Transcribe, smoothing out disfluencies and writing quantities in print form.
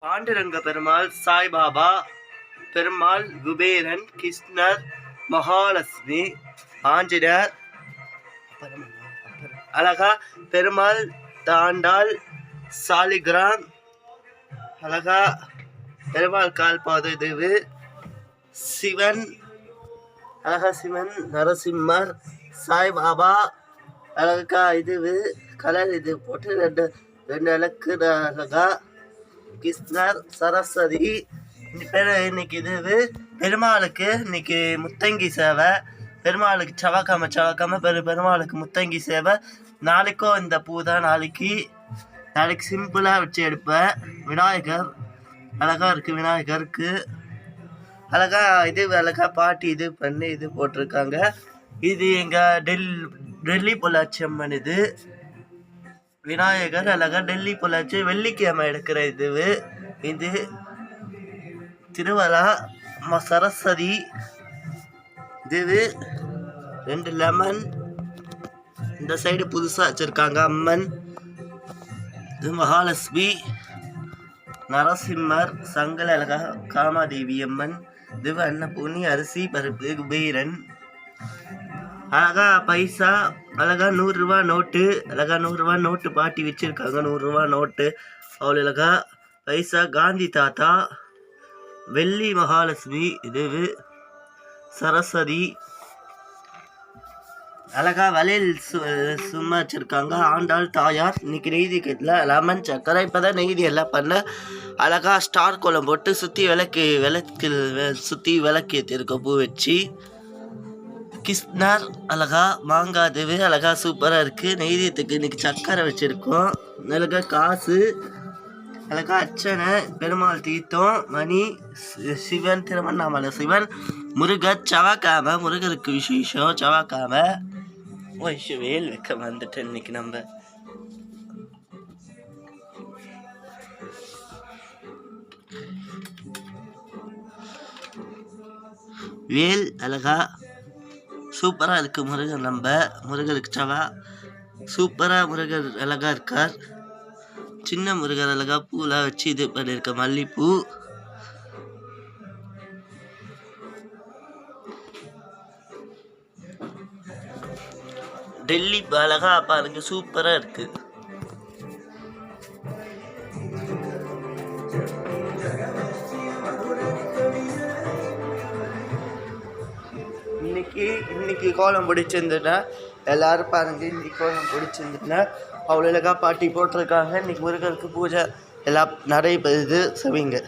பாண்டுரங்க பெருமாள், சாய்பாபா பெருமாள், குபேரன், கிருஷ்ணர், மகாலட்சுமி, ஆஞ்சநேயர், அழகா பெருமாள், தாண்டாள், சாலிகிராம், அழகா பெருமாள் கால்பாத இதுவு, சிவன், அழகா சிவன், நரசிம்மர், சாய்பாபா, அழகா இதுவு கலர் இது போட்டு ரெண்டு விளக்கு, அழகா கிருஷ்ணர், சரஸ்வதி. இன்னைக்கு இதுவு பெருமாளுக்கு இன்னைக்கு முத்தங்கி சேவை, பெருமாளுக்கு செவ்வாய்க்கிழமை பெருமாளுக்கு முத்தங்கி சேவை. நாளைக்கும் இந்த பூ தான், நாளைக்கு சிம்பிளாக வச்சு எடுப்பேன். விநாயகர் அழகா இருக்குது, விநாயகருக்கு அழகா இது அழகா பாட்டி இது பண்ணி இது போட்டிருக்காங்க. இது எங்கள் டெல்லி பொள்ளாச்சி அம்மன். இது விநாயகர் அழகா டெல்லி பொள்ளாச்சி வெள்ளிக்கிழமை எடுக்கிற இதுவு. இது திருவலா சரஸ்வதி இதுவு, 2 லெமன். இந்த சைடு புதுசாக வச்சுருக்காங்க அம்மன். இது மகாலட்சுமி, நரசிம்மர், சங்கல் அழகா காமாதேவி அம்மன். இது அன்னபூர்ணி, அரிசி பருப்பு, குபேரன், அழகா பைசா, அழகா 100 ரூபா நோட்டு, அழகா 100 ரூபா நோட்டு பாட்டி வச்சுருக்காங்க. 100 ரூபா நோட்டு அவ்வளோ அழகா பைசா. காந்தி தாத்தா, வெள்ளி மகாலட்சுமி, இதுவு சரஸ்வதி, அழகா வளையல் சும்மா வச்சுருக்காங்க. ஆண்டாள் தாயார். இன்னைக்கு நெய்தி கட்டில் லெமன் சக்கரை. இப்போ தான் நெய்தி எல்லாம் பண்ண. அழகா ஸ்டார் கோலம் போட்டு சுற்றி சுற்றி விளக்கு ஏற்றிருக்க பூ வச்சு. கிருஷ்ணர் அழகா மாங்காய் இதுவு அழகா சூப்பராக இருக்குது. நெய்தியத்துக்கு இன்னைக்கு சக்கரை வச்சுருக்கோம். அழகா காசு, அழகா அர்ச்சனை, பெருமாள் தீர்த்தம், மணி, சிவன், திருவண்ணாமலை சிவன், முருகர், செவ்வாய்க்கிழமை முருகருக்கு விசேஷம். செவ்வாய்க்கிழமை வேல் வைக்க வந்துட்டு இன்னைக்கு நம்ம வேல் அழகா சூப்பராக இருக்குது. முருகர் நம்ம முருகருக்கு செவ்வா சூப்பராக முருகர் அழகா இருக்கார். சின்ன முருகர் அழகா பூலாம் வச்சு இது பண்ணியிருக்க மல்லிப்பூ. டெல்லி அழகா பாருங்க சூப்பராக இருக்கு. இன்னைக்கு கோலம் பிடிச்சிருந்துன்னா எல்லாரும் பாருங்க. இன்னைக்கு கோலம் பிடிச்சிருந்துன்னா அவ்வளோ அழகா பாட்டி போட்டிருக்காங்க. இன்னைக்கு முருகருக்கு பூஜை எல்லாம் நடைபெறுது. சரிங்க.